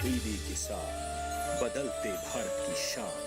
TV के साथ बदलते भारत की शान।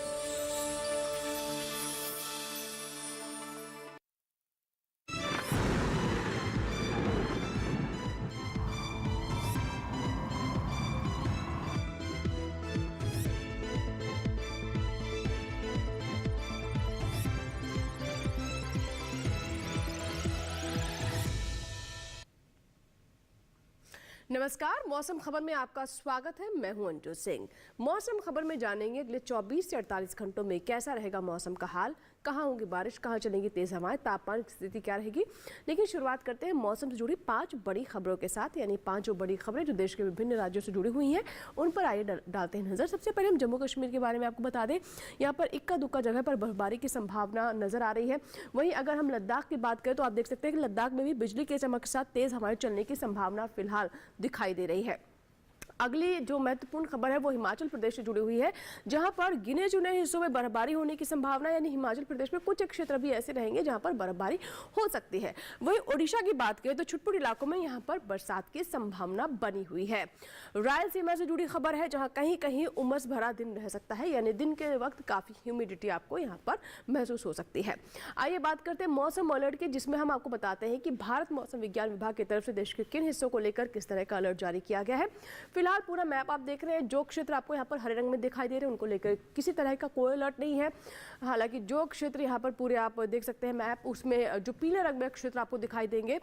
नमस्कार, मौसम खबर में आपका स्वागत है। मैं हूं अंजू सिंह। मौसम खबर में जानेंगे अगले 24 से 48 घंटों में कैसा रहेगा मौसम का हाल, कहां होगी बारिश, कहां चलेंगी तेज हवाएं, तापमान की स्थिति क्या रहेगी। लेकिन शुरुआत करते हैं मौसम से जुड़ी 5 बड़ी खबरों के साथ, यानी 5 बड़ी खबरें जो देश के विभिन्न राज्यों से जुड़ी हुई हैं, उन पर आइए डालते हैं नजर। सबसे पहले हम जम्मू कश्मीर के बारे में आपको बता दें, यहाँ पर इक्का दुक्का जगह पर बर्फबारी की संभावना नजर आ रही है। वहीं अगर हम लद्दाख की बात करें तो आप देख सकते हैं कि लद्दाख में भी बिजली के चमक के साथ तेज हवाएं चलने की संभावना फिलहाल दिखाई दे रही है। अगली जो महत्वपूर्ण खबर है वो हिमाचल प्रदेश से जुड़ी हुई है, जहां पर गिने चुने हिस्सों में बर्फबारी होने की संभावना, यानी हिमाचल प्रदेश में कुछ क्षेत्र भी ऐसे रहेंगे जहां पर बर्फबारी हो सकती है। वहीं ओडिशा की बात करें तो छुटपुट इलाकों में यहां पर बरसात की संभावना बनी हुई है। रायलसीमा से जुड़ी खबर है, जहां कहीं कहीं उमस भरा दिन रह सकता है, यानी दिन के वक्त काफी ह्यूमिडिटी आपको यहाँ पर महसूस हो सकती है। आइए बात करते हैं मौसम अलर्ट की, जिसमें हम आपको बताते हैं कि भारत मौसम विज्ञान विभाग की तरफ से देश के किन हिस्सों को लेकर किस तरह का अलर्ट जारी किया गया है। फिलहाल पूरा मैप आप देख रहे हैं, जो क्षेत्र आपको यहाँ पर हरे रंग में दिखाई दे रहे हैं उनको लेकर किसी तरह का कोई अलर्ट नहीं है। हालांकि जो क्षेत्र यहाँ पर पूरे आप देख सकते हैं मैप, उसमें जो पीले रंग में क्षेत्र आपको दिखाई देंगे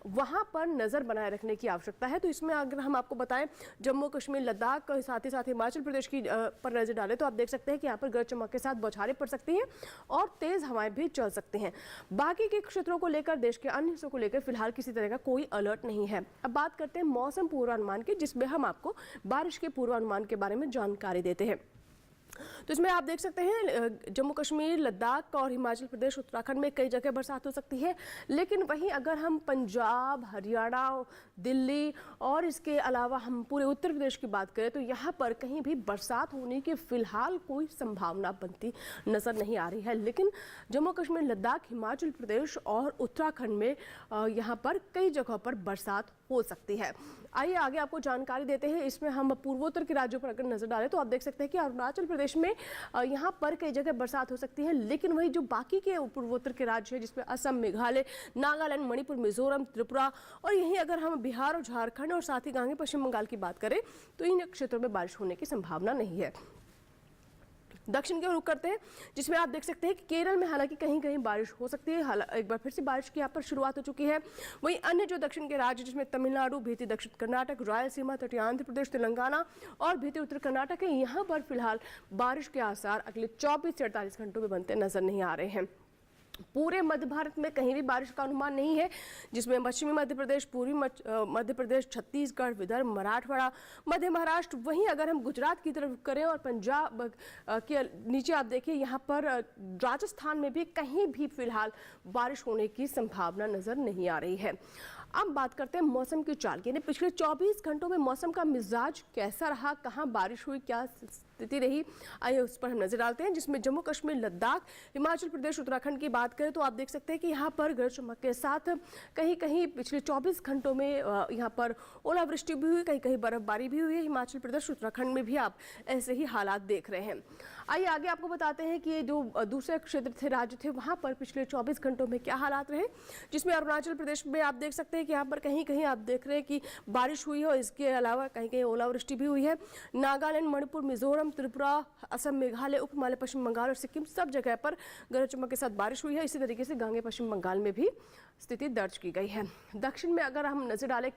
वहां पर नजर बनाए रखने की आवश्यकता है। तो इसमें अगर हम आपको बताएं जम्मू कश्मीर, लद्दाख, साथ ही साथ हिमाचल प्रदेश की पर नजर डालें तो आप देख सकते हैं कि यहाँ पर गरज चमक के साथ बौछारें पड़ सकती हैं और तेज हवाएं भी चल सकती हैं। बाकी के क्षेत्रों को लेकर, देश के अन्य हिस्सों को लेकर फिलहाल किसी तरह का कोई अलर्ट नहीं है। अब बात करते हैं मौसम पूर्वानुमान की, जिसमें हम आपको बारिश के पूर्वानुमान के बारे में जानकारी देते हैं। तो इसमें आप देख सकते हैं जम्मू कश्मीर, लद्दाख और हिमाचल प्रदेश, उत्तराखंड में कई जगह बरसात हो सकती है। लेकिन वहीं अगर हम पंजाब, हरियाणा, दिल्ली और इसके अलावा हम पूरे उत्तर प्रदेश की बात करें तो यहाँ पर कहीं भी बरसात होने की फिलहाल कोई संभावना बनती नजर नहीं आ रही है। लेकिन जम्मू कश्मीर, लद्दाख, हिमाचल प्रदेश और उत्तराखंड में यहाँ पर कई जगहों पर बरसात हो सकती है। आइए आगे आपको जानकारी देते हैं। इसमें हम पूर्वोत्तर के राज्यों पर अगर नजर डालें तो आप देख सकते हैं कि अरुणाचल प्रदेश में यहाँ पर कई जगह बरसात हो सकती है। लेकिन वही जो बाकी के पूर्वोत्तर के राज्य हैं, जिसमें असम, मेघालय, नागालैंड, मणिपुर, मिजोरम, त्रिपुरा और यहीं अगर हम बिहार और झारखंड और साथ ही आगे पश्चिम बंगाल की बात करें तो इन क्षेत्रों में बारिश होने की संभावना नहीं है। दक्षिण की ओर रुख करते हैं, जिसमें आप देख सकते हैं कि केरल में हालांकि कहीं कहीं बारिश हो सकती है। एक बार फिर से बारिश की यहाँ पर शुरुआत हो चुकी है। वहीं अन्य जो दक्षिण के राज्य, जिसमें तमिलनाडु, भीति दक्षिण कर्नाटक, रायलसीमा, तटीय आंध्र प्रदेश, तेलंगाना और भीति उत्तर कर्नाटक है, यहाँ पर फिलहाल बारिश के आसार अगले 24 से 48 घंटों में बनते नजर नहीं आ रहे हैं। पूरे मध्य भारत में कहीं भी बारिश का अनुमान नहीं है, जिसमें पश्चिमी मध्य प्रदेश, पूर्वी मध्य प्रदेश, छत्तीसगढ़, विदर्भ, मराठवाड़ा, मध्य महाराष्ट्र, वहीं अगर हम गुजरात की तरफ करें और पंजाब के नीचे आप देखिए यहाँ पर राजस्थान में भी कहीं भी फिलहाल बारिश होने की संभावना नजर नहीं आ रही है। अब बात करते हैं मौसम की चाल की, यानी पिछले 24 घंटों में मौसम का मिजाज कैसा रहा, कहाँ बारिश हुई, क्या स्थिति रही, आइए उस पर हम नजर डालते हैं। जिसमें जम्मू कश्मीर, लद्दाख, हिमाचल प्रदेश, उत्तराखंड की बात करें तो आप देख सकते हैं कि यहाँ पर गरज चमक के साथ कहीं कहीं पिछले 24 घंटों में यहाँ पर ओलावृष्टि भी हुई, कहीं कहीं बर्फबारी भी हुई है। हिमाचल प्रदेश, उत्तराखंड में भी आप ऐसे ही हालात देख रहे हैं। आइए आगे आपको बताते हैं कि जो दूसरे क्षेत्र थे, राज्य थे, वहाँ पर पिछले 24 घंटों में क्या हालात रहे। जिसमें अरुणाचल प्रदेश में आप देख सकते हैं कि यहाँ पर कहीं कहीं आप देख रहे हैं कि बारिश हुई है और इसके अलावा कहीं कहीं ओलावृष्टि भी हुई है। नागालैंड, मणिपुर, मिजोरम, त्रिपुरा, असम, मेघालय, उप हिमालय, पश्चिम बंगाल और सिक्किम सब जगह पर गरज चमक के साथ बारिश हुई है। इसी तरीके से गांगे पश्चिम बंगाल में भी स्थिति दर्ज की गई है। दक्षिण में अगर हम नजर डालें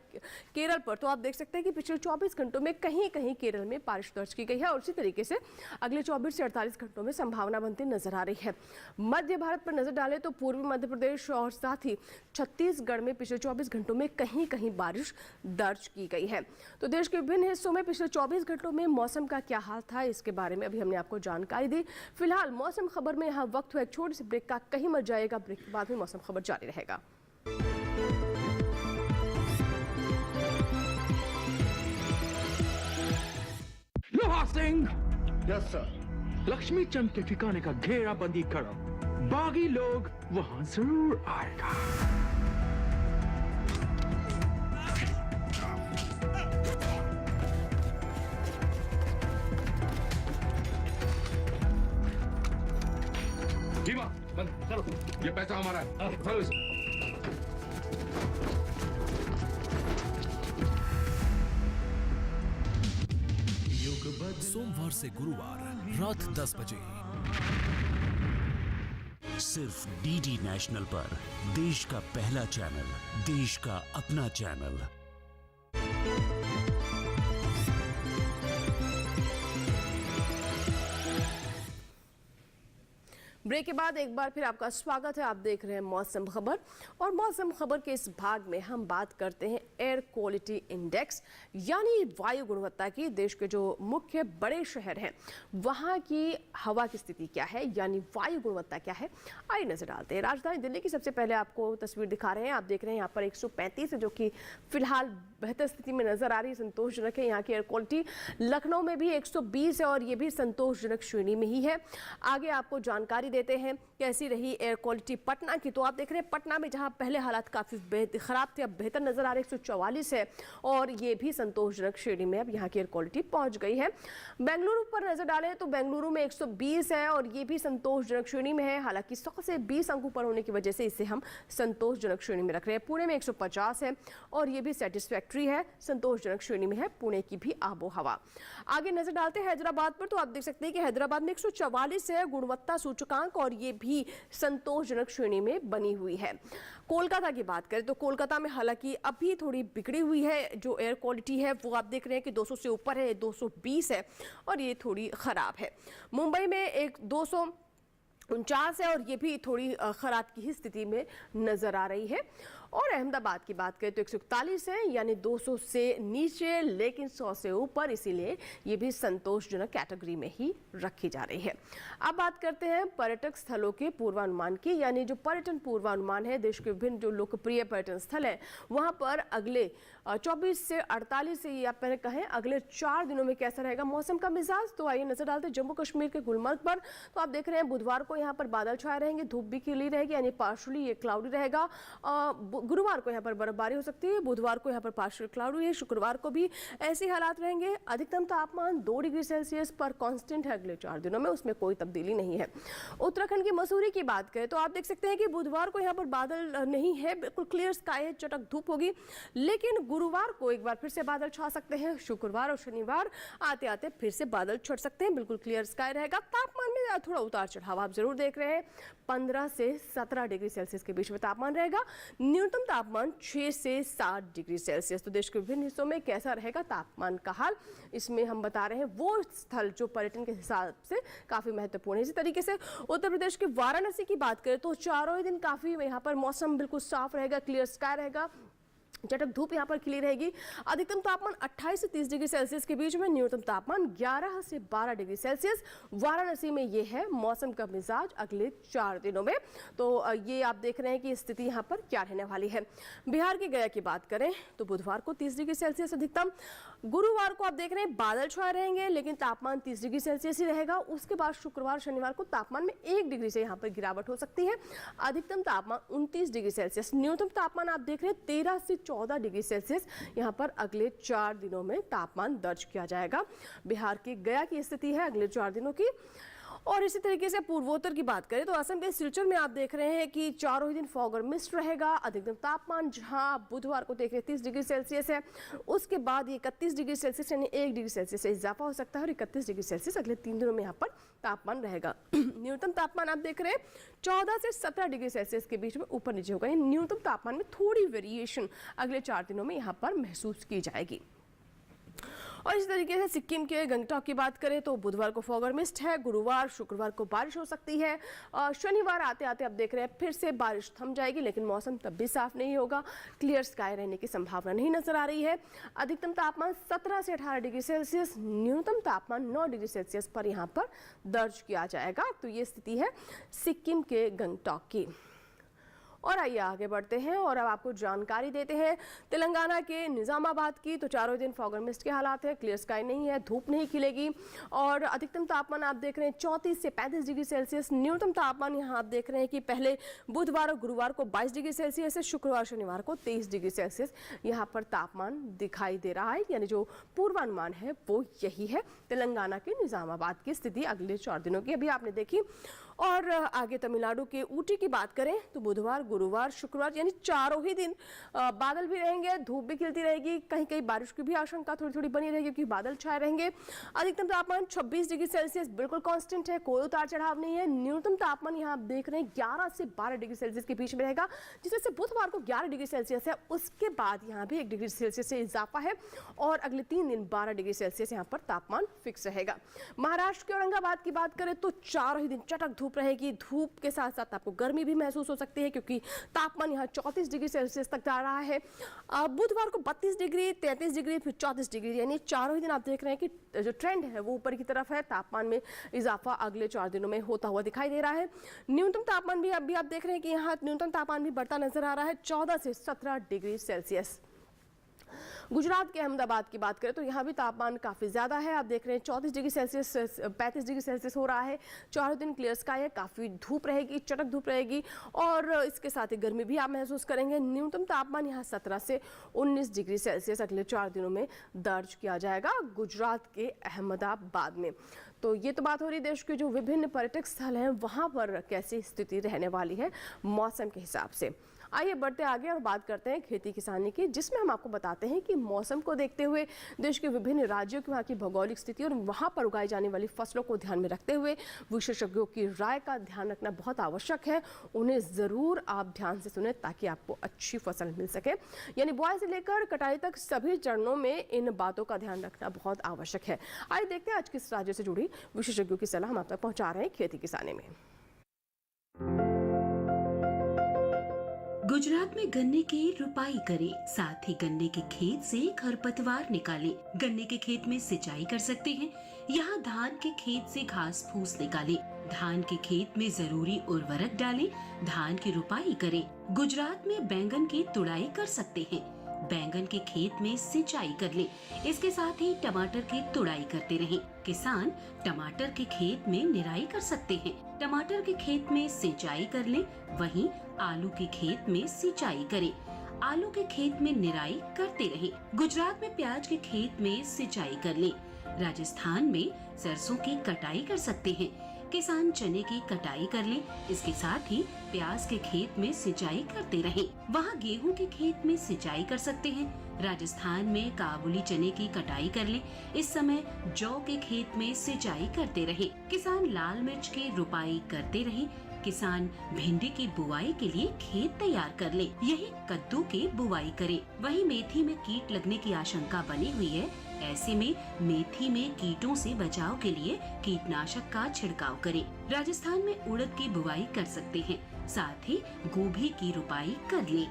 केरल पर तो आप देख सकते हैं कि पिछले 24 घंटों में कहीं कहीं केरल में बारिश दर्ज की गई है और इसी तरीके से अगले 24 से 48 घंटों में संभावना बनती नजर आ रही है। मध्य भारत पर नजर डालें तो पूर्वी मध्य प्रदेश और साथ ही छत्तीसगढ़ में पिछले 24 घंटों में कहीं कहीं बारिश दर्ज की गई है। तो देश के विभिन्न हिस्सों में पिछले 24 घंटों में मौसम का क्या हाल था, इसके बारे में अभी हमने आपको जानकारी दी। फिलहाल मौसम खबर में यहाँ वक्त हुआ एक छोटे से ब्रेक का, कहीं मत जाएगा, ब्रेक के बाद में मौसम खबर जारी रहेगा। लोहा सिंह, यस सर। लक्ष्मी चंद के ठिकाने का घेराबंदी करो, बागी लोग वहां जरूर आएगा। भीमा चलो, ये पैसा हमारा है, चलो इसे। सोमवार से गुरुवार रात 10 बजे सिर्फ डीडी नेशनल पर, देश का पहला चैनल, देश का अपना चैनल। ब्रेक के बाद एक बार फिर आपका स्वागत है। आप देख रहे हैं मौसम खबर, और मौसम खबर के इस भाग में हम बात करते हैं एयर क्वालिटी इंडेक्स यानी वायु गुणवत्ता की। देश के जो मुख्य बड़े शहर हैं वहां की हवा की स्थिति क्या है, यानी वायु गुणवत्ता क्या है, आइए नजर डालते हैं। राजधानी दिल्ली की सबसे पहले आपको तस्वीर दिखा रहे हैं। आप देख रहे हैं यहाँ पर 135 है, जो कि फिलहाल बेहतर स्थिति में नजर आ रही है, संतोषजनक है। यहाँ की एयर क्वालिटी लखनऊ में भी 120 है और ये भी संतोषजनक श्रेणी में ही है। आगे आपको जानकारी देते हैं कैसी रही एयर क्वालिटी पटना की। तो आप देख रहे हैं पटना में जहां पहले हालात काफी खराब थे, अब बेहतर नजर आ रहे 144 है और ये भी संतोषजनक श्रेणी में अब यहाँ की एयर क्वालिटी पहुंच गई है। बेंगलुरु पर नजर डालें तो बेंगलुरु में 120 है और ये भी संतोषजनक श्रेणी में है। हालांकि 100 से 20 अंक ऊपर होने की वजह से इसे हम संतोषजनक श्रेणी में रख रहे हैं। पुणे में 150 है और ये भी सेटिस्फैक्ट्री है, संतोषजनक श्रेणी में है पुणे की भी आबो हवा। आगे नजर डालते हैं हैदराबाद पर। तो आप देख सकते हैं कि हैदराबाद में 144 है गुणवत्ता सूचकांक और ये भी संतोषजनक श्रेणी में बनी हुई है। कोलकाता की बात करें तो कोलकाता में हालांकि अभी थोड़ी बिगड़ी हुई है, जो एयर क्वालिटी है वो आप देख रहे हैं कि 200 से ऊपर है, 220 है और ये थोड़ी खराब है। मुंबई में एक 249 है और ये भी थोड़ी खराब की स्थिति में नजर आ रही है। और अहमदाबाद की बात करें तो 141 है, यानी 200 से नीचे लेकिन 100 से ऊपर, इसीलिए ये भी संतोषजनक कैटेगरी में ही रखी जा रही है। अब बात करते हैं पर्यटक स्थलों के पूर्वानुमान की, यानी जो पर्यटन पूर्वानुमान है। देश के विभिन्न जो लोकप्रिय पर्यटन स्थल है वहां पर अगले 24 से 48 से या पहले कहें अगले 4 दिनों में कैसा रहेगा मौसम का मिजाज। तो आइए नजर डालते हैं जम्मू कश्मीर के गुलमर्ग पर। तो आप देख रहे हैं बुधवार को यहाँ पर बादल छाए रहेंगे, धूप भी खिली रहेगी, यानी पार्शली ये क्लाउडी रहेगा। गुरुवार को यहाँ पर बर्फबारी हो सकती है, बुधवार को यहाँ पर पार्शियल क्लाउडी है, शुक्रवार को भी ऐसे हालात रहेंगे। अधिकतम तापमान 2 डिग्री सेल्सियस पर कांस्टेंट है अगले 4 दिनों में, उसमें कोई तब्दीली नहीं है। उत्तराखंड की मसूरी की बात करें तो आप देख सकते हैं कि बुधवार को यहाँ पर बादल नहीं है, बिल्कुल क्लियर स्काई है, चटक धूप होगी। लेकिन गुरुवार को एक बार फिर से बादल छा सकते हैं, शुक्रवार और शनिवार आते आते फिर से बादल छट सकते हैं, बिल्कुल क्लियर स्काई रहेगा। तापमान में थोड़ा उतार चढ़ाव आप जरूर देख रहे हैं, 15 से 17 डिग्री सेल्सियस के बीच में तापमान रहेगा। न्यूनतम तापमान 6 से 7 डिग्री सेल्सियस। तो देश के विभिन्न हिस्सों में कैसा रहेगा तापमान का हाल, इसमें हम बता रहे हैं वो स्थल जो पर्यटन के हिसाब से काफी महत्वपूर्ण है। इसी तरीके से उत्तर प्रदेश के वाराणसी की बात करें तो चारों ही दिन काफी यहाँ पर मौसम बिल्कुल साफ रहेगा, क्लियर स्काई रहेगा, चटक धूप यहाँ पर खिली रहेगी। अधिकतम तापमान 28 से 30 डिग्री सेल्सियस के बीच में, न्यूनतम तापमान 11 से 12 डिग्री सेल्सियस। वाराणसी में ये है मौसम का मिजाज अगले 4 दिनों में। तो ये आप देख रहे हैं कि स्थिति यहाँ पर क्या रहने वाली है। बिहार के गया की बात करें तो बुधवार को 30 डिग्री सेल्सियस अधिकतम, गुरुवार को आप देख रहे हैं बादल छाए रहेंगे लेकिन तापमान 30 डिग्री सेल्सियस ही रहेगा। उसके बाद शुक्रवार शनिवार को तापमान में 1 डिग्री से यहाँ पर गिरावट हो सकती है। अधिकतम तापमान 29 डिग्री सेल्सियस, न्यूनतम तापमान आप देख रहे हैं 13 से 14 डिग्री सेल्सियस यहाँ पर अगले 4 दिनों में तापमान दर्ज किया जाएगा। बिहार की गया की स्थिति है अगले 4 दिनों की। और इसी तरीके से पूर्वोत्तर की बात करें तो असम के सिलचर में आप देख रहे हैं कि चारों ही दिन फॉग और मिस्ट रहेगा। अधिकतम तापमान जहां बुधवार को देख रहे हैं 30 डिग्री सेल्सियस है, उसके बाद ये 31 डिग्री सेल्सियस यानी 1 डिग्री सेल्सियस से इजाफा हो सकता है और 31 डिग्री सेल्सियस अगले 3 दिनों में यहाँ पर तापमान रहेगा। न्यूनतम तापमान आप देख रहे हैं 14 से 17 डिग्री सेल्सियस के बीच में ऊपर नीचे होगा। न्यूनतम तापमान में थोड़ी वेरिएशन अगले 4 दिनों में यहाँ पर महसूस की जाएगी। और इस तरीके से सिक्किम के गंगटॉक की बात करें तो बुधवार को फॉग और मिस्ट है, गुरुवार शुक्रवार को बारिश हो सकती है, शनिवार आते आते आप देख रहे हैं फिर से बारिश थम जाएगी लेकिन मौसम तब भी साफ नहीं होगा, क्लियर स्काई रहने की संभावना नहीं नजर आ रही है। अधिकतम तापमान 17 से 18 डिग्री सेल्सियस, न्यूनतम तापमान 9 डिग्री सेल्सियस पर यहाँ पर दर्ज किया जाएगा। तो ये स्थिति है सिक्किम के गंगटॉक की। और आइए आगे बढ़ते हैं और अब आपको जानकारी देते हैं तेलंगाना के निजामाबाद की। तो चारों दिन फॉग और मिस्ट के हालात है, क्लियर स्काई नहीं है, धूप नहीं खिलेगी और अधिकतम तापमान आप देख रहे हैं 34 से 35 डिग्री सेल्सियस। न्यूनतम तापमान यहाँ आप देख रहे हैं कि पहले बुधवार और गुरुवार को 22 डिग्री सेल्सियस है, शुक्रवार शनिवार को 23 डिग्री सेल्सियस यहाँ पर तापमान दिखाई दे रहा है। यानी जो पूर्वानुमान है वो यही है तेलंगाना के निजामाबाद की स्थिति अगले 4 दिनों की अभी आपने देखी। और आगे तमिलनाडु के ऊटी की बात करें तो बुधवार, गुरुवार, शुक्रवार यानी चारों ही दिन बादल भी रहेंगे, धूप भी खिलती रहेगी, कहीं कहीं बारिश की भी आशंका थोड़ी थोड़ी बनी रहेगी क्योंकि बादल छाए रहेंगे। अधिकतम तापमान 26 डिग्री सेल्सियस बिल्कुल कांस्टेंट है, कोई उतार चढ़ाव नहीं है। न्यूनतम तापमान यहाँ आप देख रहे हैं 11 से 12 डिग्री सेल्सियस के बीच में रहेगा, जिससे बुधवार को 11 डिग्री सेल्सियस है, उसके बाद यहाँ भी 1 डिग्री सेल्सियस से इजाफा है और अगले 3 दिन 12 डिग्री सेल्सियस यहाँ पर तापमान फिक्स रहेगा। महाराष्ट्र के औरंगाबाद की बात करें तो चारों ही दिन चटक धूप रहेगी, धूप के साथ साथ आपको गर्मी भी महसूस हो सकती है क्योंकि तापमान यहाँ 34 डिग्री सेल्सियस तक जा रहा है। बुधवार को 32 डिग्री, 33 डिग्री, फिर 34 डिग्री, यानी चारों ही दिन आप देख रहे हैं कि जो ट्रेंड है वो ऊपर की तरफ है। तापमान में इजाफा अगले 4 दिनों में होता हुआ दिखाई दे रहा है। न्यूनतम तापमान भी अभी आप देख रहे हैं कि यहाँ न्यूनतम तापमान भी बढ़ता नजर आ रहा है, 14 से 17 डिग्री सेल्सियस। गुजरात के अहमदाबाद की बात करें तो यहाँ भी तापमान काफ़ी ज़्यादा है, आप देख रहे हैं 34 डिग्री सेल्सियस, 35 डिग्री सेल्सियस हो रहा है। चारों दिन क्लियर स्काई है, काफ़ी धूप रहेगी, चटक धूप रहेगी और इसके साथ ही गर्मी भी आप महसूस करेंगे। न्यूनतम तापमान यहाँ 17 से 19 डिग्री सेल्सियस अगले 4 दिनों में दर्ज किया जाएगा गुजरात के अहमदाबाद में। तो ये तो बात हो रही देश के जो विभिन्न पर्यटक स्थल हैं वहाँ पर कैसी स्थिति रहने वाली है मौसम के हिसाब से। आइए बढ़ते आगे और बात करते हैं खेती किसानी की, जिसमें हम आपको बताते हैं कि मौसम को देखते हुए देश के विभिन्न राज्यों की वहाँ की भौगोलिक स्थिति और वहाँ पर उगाई जाने वाली फसलों को ध्यान में रखते हुए विशेषज्ञों की राय का ध्यान रखना बहुत आवश्यक है। उन्हें ज़रूर आप ध्यान से सुने ताकि आपको अच्छी फसल मिल सके। यानी बुआई से लेकर कटाई तक सभी चरणों में इन बातों का ध्यान रखना बहुत आवश्यक है। आइए देखते हैं आज किस राज्य से जुड़ी विशेषज्ञों की सलाह हम आप तक पहुँचा रहे हैं खेती किसानी में। गुजरात में गन्ने की रुपाई करें, साथ ही गन्ने के खेत से खरपतवार निकालें। गन्ने के खेत में सिंचाई कर सकते हैं। यहाँ धान के खेत से घास फूस निकालें। धान के खेत में जरूरी उर्वरक डालें। धान की रुपाई करें। गुजरात में बैंगन की तुड़ाई कर सकते हैं। बैंगन के खेत में सिंचाई कर लें। इसके साथ ही टमाटर की तुड़ाई करते रहें। किसान टमाटर के खेत में निराई कर सकते हैं। टमाटर के खेत में सिंचाई कर लें। वहीं आलू के खेत में सिंचाई करें। आलू के खेत में निराई करते रहें। गुजरात में प्याज के खेत में सिंचाई कर लें। राजस्थान में सरसों की कटाई कर सकते हैं। किसान चने की कटाई कर लें। इसके साथ ही प्याज के खेत में सिंचाई करते रहें। वहाँ गेहूं के खेत में सिंचाई कर सकते हैं। राजस्थान में काबुली चने की कटाई कर लें। इस समय जौ के खेत में सिंचाई करते रहें। किसान लाल मिर्च की रुपाई करते रहें। किसान भिंडी की बुआई के लिए खेत तैयार कर ले। यही कद्दू की बुआई करें। वहीं मेथी में कीट लगने की आशंका बनी हुई है। ऐसे में मेथी में कीटों से बचाव के लिए कीटनाशक का छिड़काव करें। राजस्थान में उड़द की बुआई कर सकते हैं। साथ ही गोभी की रुपाई कर लें।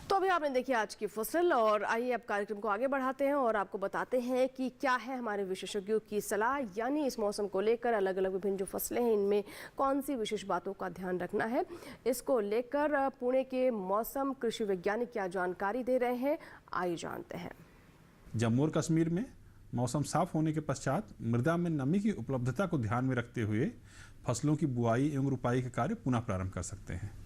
तो अभी आपने देखी आज की फसल और आइए अब कार्यक्रम को आगे बढ़ाते हैं और आपको बताते हैं कि क्या है हमारे विशेषज्ञों की सलाह, यानी इस मौसम को लेकर अलग अलग विभिन्न जो फसलें हैं इनमें कौन सी विशेष बातों का ध्यान रखना है। इसको लेकर पुणे के मौसम कृषि वैज्ञानिक क्या जानकारी दे रहे हैं, आइए जानते हैं। जम्मू और कश्मीर में मौसम साफ होने के पश्चात मृदा में नमी की उपलब्धता को ध्यान में रखते हुए फसलों की बुआई एवं रुपाई के कार्य पुनः प्रारंभ कर सकते हैं।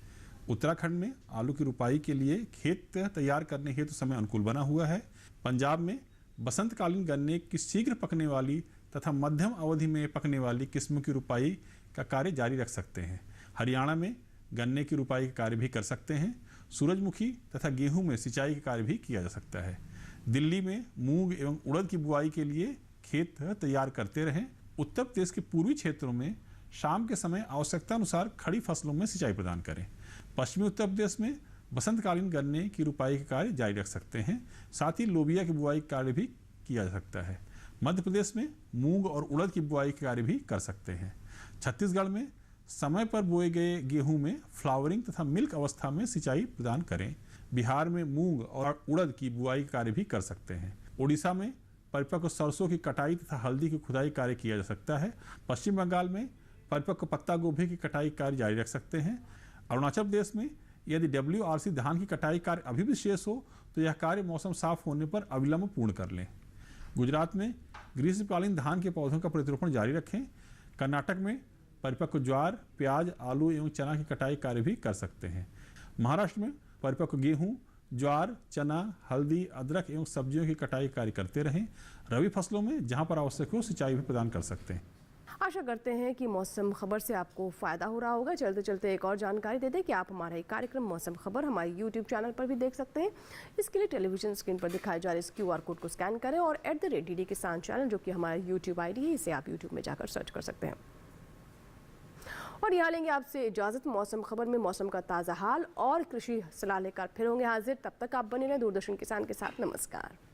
उत्तराखंड में आलू की रुपाई के लिए खेत तैयार करने हेतु समय अनुकूल बना हुआ है। पंजाब में बसंतकालीन गन्ने की शीघ्र पकने वाली तथा मध्यम अवधि में पकने वाली किस्म की रुपाई का कार्य जारी रख सकते हैं। हरियाणा में गन्ने की रुपाई का कार्य भी कर सकते हैं। सूरजमुखी तथा गेहूं में सिंचाई का कार्य भी किया जा सकता है। दिल्ली में मूंग एवं उड़द की बुआई के लिए खेत तैयार करते रहें। उत्तर प्रदेश के पूर्वी क्षेत्रों में शाम के समय आवश्यकता अनुसार खड़ी फसलों में सिंचाई प्रदान करें। पश्चिमी उत्तर प्रदेश में बसंतकालीन गन्ने की रुपाई का कार्य जारी रख सकते हैं। साथ ही लोबिया की बुआई का कार्य भी किया जा सकता है। मध्य प्रदेश में मूंग और उड़द की बुआई का कार्य भी कर सकते हैं। छत्तीसगढ़ में समय पर बोए गए गेहूं में फ्लावरिंग तथा मिल्क अवस्था में सिंचाई प्रदान करें। बिहार में मूंग और उड़द की बुआई का कार्य भी कर सकते हैं। उड़ीसा में परिपक्व सरसों की कटाई तथा हल्दी की खुदाई कार्य किया जा सकता है। पश्चिम बंगाल में परिपक्व पत्ता गोभी की कटाई कार्य जारी रख सकते हैं। अरुणाचल प्रदेश में यदि WRC धान की कटाई कार्य अभी भी शेष हो तो यह कार्य मौसम साफ होने पर अविलंब पूर्ण कर लें। गुजरात में ग्रीष्मकालीन धान के पौधों का प्रतिरोपण जारी रखें। कर्नाटक में परिपक्व ज्वार, प्याज, आलू एवं चना की कटाई कार्य भी कर सकते हैं। महाराष्ट्र में परिपक्व गेहूं, ज्वार, चना, हल्दी, अदरक एवं सब्जियों की कटाई कार्य करते रहें। रबी फसलों में जहां पर आवश्यक हो सिंचाई भी प्रदान कर सकते हैं। आशा करते हैं कि मौसम खबर से आपको फ़ायदा हो रहा होगा। चलते चलते एक और जानकारी दे दें कि आप हमारा एक कार्यक्रम मौसम खबर हमारे YouTube चैनल पर भी देख सकते हैं। इसके लिए टेलीविजन स्क्रीन पर दिखाए जा रहे इस QR कोड को स्कैन करें और @DD किसान चैनल, जो कि हमारा YouTube ID है, इसे आप YouTube में जाकर सर्च कर सकते हैं। और यहाँ लेंगे आपसे इजाज़त। मौसम खबर में मौसम का ताज़ा हाल और कृषि सलाह लेकर फिर होंगे हाजिर। तब तक आप बने रहें दूरदर्शन किसान के साथ। नमस्कार।